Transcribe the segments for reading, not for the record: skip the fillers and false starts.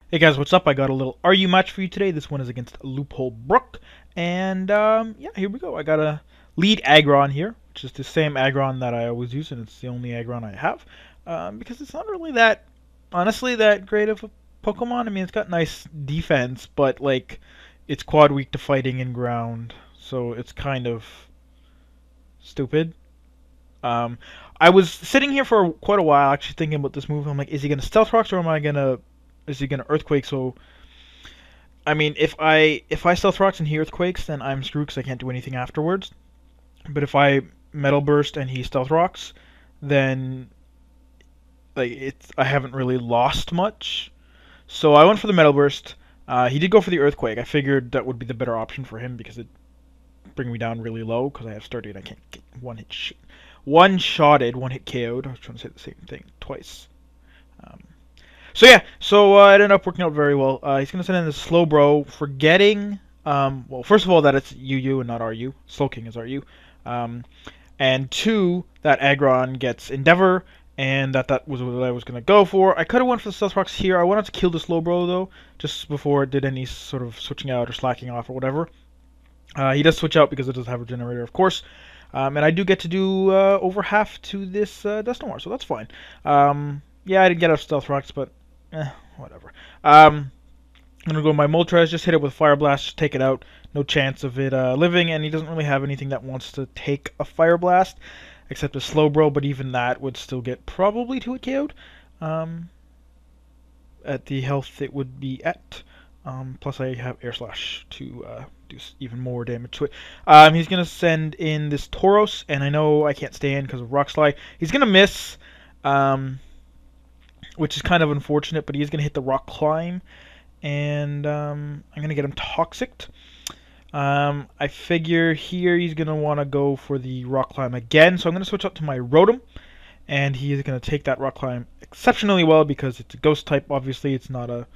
Hey guys, what's up? I got a little RU match for you today. This one is against Loopholbrook, and yeah, here we go. I got a lead Aggron here, which is the same Aggron that I always use, and it's the only Aggron I have, because it's not really that, honestly, that great of a Pokemon. I mean, it's got nice defense, but like, it's quad weak to fighting and ground, so it's kind of stupid. Um, I was sitting here for quite a while, actually thinking about this move. I'm like, is he gonna Stealth Rocks or is he gonna Earthquake? So I mean, if I Stealth Rocks and he Earthquakes, then I'm screwed because I can't do anything afterwards. But if I Metal Burst and he Stealth Rocks, then like I haven't really lost much. So I went for the Metal Burst. He did go for the Earthquake. I figured that would be the better option for him because it bring me down really low because I have Sturdy and I can't get one-shotted, one-hit KO'd. I was trying to say the same thing twice. Um, So yeah, it ended up working out very well. He's gonna send in the Slowbro, forgetting, well, first of all that it's UU and not RU. Slowking is RU, um, and two that Aggron gets Endeavor, and that was what I was gonna go for. I could have went for the Stealth Rocks here. I wanted to kill the Slowbro though, just before it did any sort of switching out or slacking off or whatever. He does switch out because it does have a generator, of course. And I do get to do over half to this Dusknoir, so that's fine. Yeah, I didn't get enough Stealth Rocks, but whatever. I'm gonna go my Moltres, just hit it with Fire Blast, just take it out. No chance of it living, and he doesn't really have anything that wants to take a Fire Blast, except a Slowbro, but even that would still get probably 2-hit KO'd. At the health it would be at. Plus I have Air Slash to do even more damage to it. He's going to send in this Tauros, and I know I can't stay in because of Rock Slide. He's going to miss, which is kind of unfortunate, but he's going to hit the Rock Climb, and I'm going to get him Toxic. I figure here he's going to want to go for the Rock Climb again, so I'm going to switch up to my Rotom, and he's going to take that Rock Climb exceptionally well because it's a Ghost type, obviously. It's not a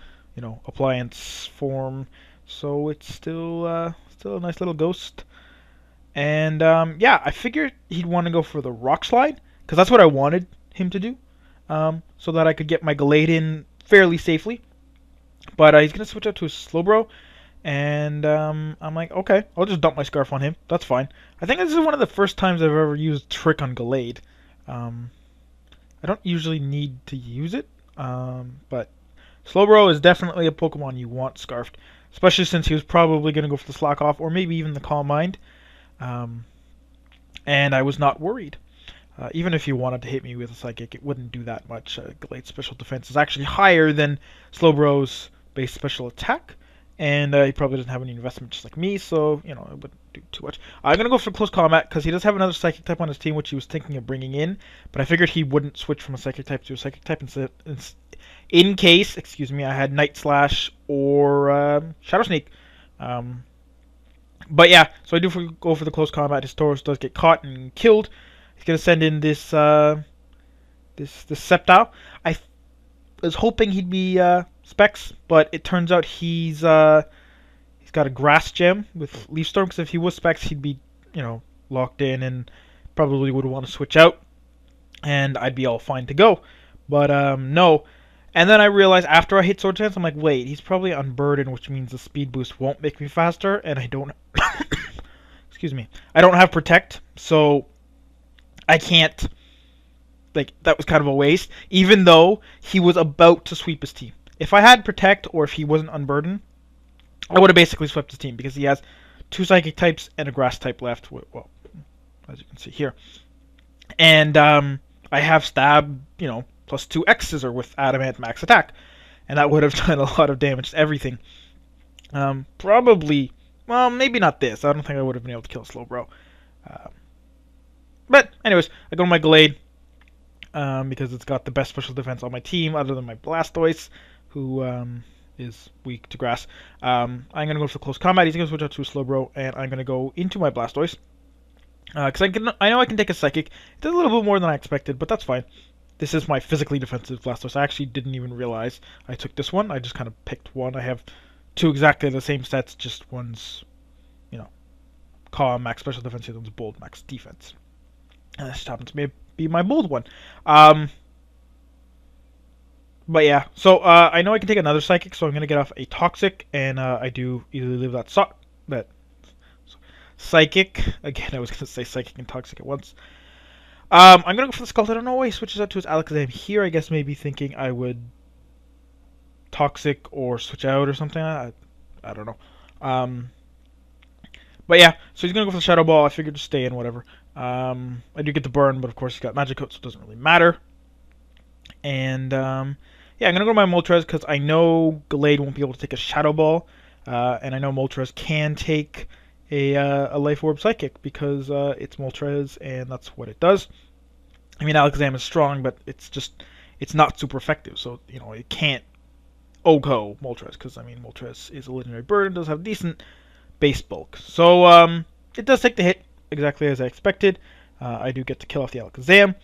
appliance form, so it's still a nice little ghost. And yeah, I figured he'd want to go for the Rock Slide because that's what I wanted him to do, so that I could get my Gallade in fairly safely. But he's gonna switch out to a Slowbro, and I'm like, okay, I'll just dump my Scarf on him. That's fine. I think this is one of the first times I've ever used Trick on Gallade. I don't usually need to use it, but Slowbro is definitely a Pokemon you want Scarfed, especially since he was probably going to go for the Slack Off or maybe even the Calm Mind. And I was not worried. Even if he wanted to hit me with a Psychic, it wouldn't do that much. Glade's special defense is actually higher than Slowbro's base special attack, and he probably doesn't have any investment just like me, so, it wouldn't do too much. I'm going to go for Close Combat because he does have another Psychic type on his team, which he was thinking of bringing in, but I figured he wouldn't switch from a Psychic type to a Psychic type in case, excuse me, I had Night Slash or Shadow Sneak. But yeah, so I do go for the Close Combat. His Tauros does get caught and killed. He's gonna send in this this Sceptile. I was hoping he'd be Specs, but it turns out he's got a Grass Gem with Leaf Storm. Because if he was Specs, he'd be locked in and probably would want to switch out, and I'd be all fine to go. But no. And then I realized after I hit Sword Dance, I'm like, wait, he's probably unburdened, which means the speed boost won't make me faster, and I don't excuse me, I don't have Protect, so I can't, like, that was kind of a waste, even though he was about to sweep his team. If I had Protect, or if he wasn't unburdened, I would have basically swept his team, because he has 2 Psychic types and a Grass type left, well, as you can see here. And I have Stab, plus 2 X Scissor with Adamant max attack, and that would have done a lot of damage to everything. Probably, well, maybe not this. I don't think I would have been able to kill Slowbro. But anyways, I go to my Gallade because it's got the best special defense on my team, other than my Blastoise, who is weak to grass. I'm gonna go for Close Combat. He's gonna switch out to a Slowbro, and I'm gonna go into my Blastoise. Because I know I can take a Psychic. It does a little bit more than I expected, but that's fine. This is my physically defensive Blastoise. I actually didn't even realize I took this one. I just kind of picked one. I have 2 exactly the same sets, just one's, Calm, max special defense, the other one's Bold, max defense. And this just happens to be my Bold one. But But yeah, so I know I can take another psychic, so I'm gonna get off a toxic, and I do either leave that psychic again. I was gonna say psychic and toxic at once. I'm gonna go for the Skull. I don't know why he switches out to his Alakazam here. I guess maybe thinking I would toxic or switch out or something. I don't know. But yeah, so he's gonna go for the Shadow Ball. I figured to stay in, whatever. I do get the burn, but of course he's got Magic Coat, so it doesn't really matter. And yeah, I'm gonna go to my Moltres because I know Gallade won't be able to take a Shadow Ball, and I know Moltres can take a Life Orb Psychic because it's Moltres and that's what it does. I mean, Alakazam is strong, but it's not super effective, so you know it can't OHKO Moltres because I mean Moltres is a legendary bird and does have decent base bulk. So it does take the hit exactly as I expected. I do get to kill off the Alakazam,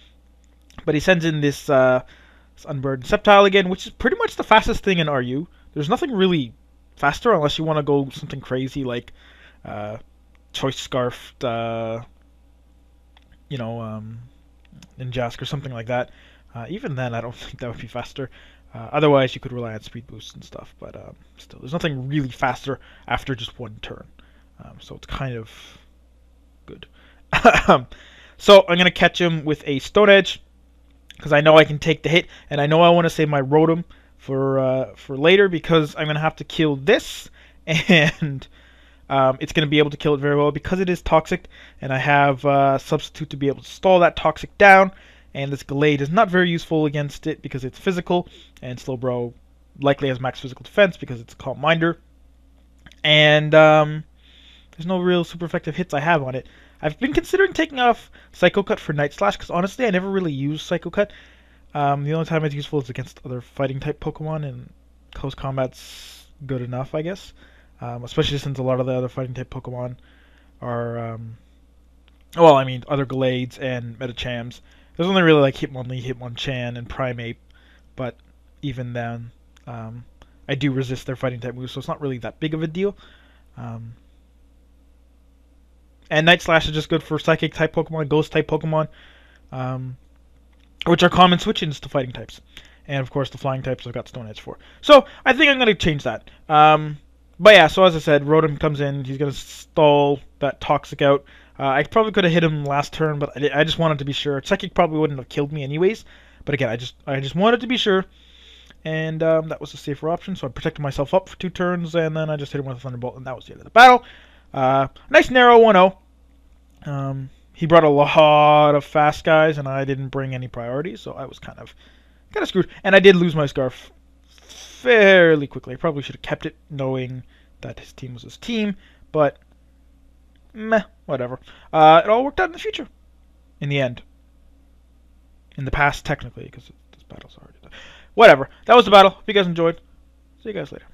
but he sends in this Unburdened Sceptile again, which is pretty much the fastest thing in RU. There's nothing really faster unless you want to go something crazy like Choice Scarfed, you know, Ninjask or something like that. Even then, I don't think that would be faster. Otherwise, you could rely on speed boosts and stuff, but still, there's nothing really faster after just one turn. So it's kind of good. So I'm going to catch him with a Stone Edge, because I know I can take the hit, and I know I want to save my Rotom for later, because I'm going to have to kill this, and it's going to be able to kill it very well because it is Toxic, and I have Substitute to be able to stall that Toxic down. And this Gallade is not very useful against it because it's physical, and Slowbro likely has max physical defense because it's a Calm Minder. And there's no real super effective hits I have on it. I've been considering taking off Psycho Cut for Night Slash because honestly I never really use Psycho Cut. The only time it's useful is against other fighting type Pokemon, and close combat's good enough, I guess. Especially since a lot of the other fighting type Pokemon are, well, I mean, other Gallades and Metachams. There's only really like Hitmonlee, Hitmonchan, and Primeape, but even then, I do resist their fighting type moves, so it's not really that big of a deal. And Night Slash is just good for Psychic type Pokemon, Ghost type Pokemon, which are common switch-ins to fighting types. And of course, the flying types I've got Stone Edge for. So I think I'm going to change that. But yeah, so as I said, Rotom comes in, he's going to stall that Toxic out. I probably could have hit him last turn, but I just wanted to be sure. Psychic probably wouldn't have killed me anyways. But again, I just wanted to be sure. And that was a safer option, so I protected myself up for 2 turns, and then I just hit him with a Thunderbolt, and that was the end of the battle. Nice narrow 1-0. He brought a lot of fast guys, and I didn't bring any priorities, so I was kind of screwed. And I did lose my Scarf fairly quickly. I probably should have kept it, knowing that his team was his team, but meh, whatever. It all worked out in the future, in the end. In the past, technically, because this battle's already done. Whatever. That was the battle. Hope you guys enjoyed. See you guys later.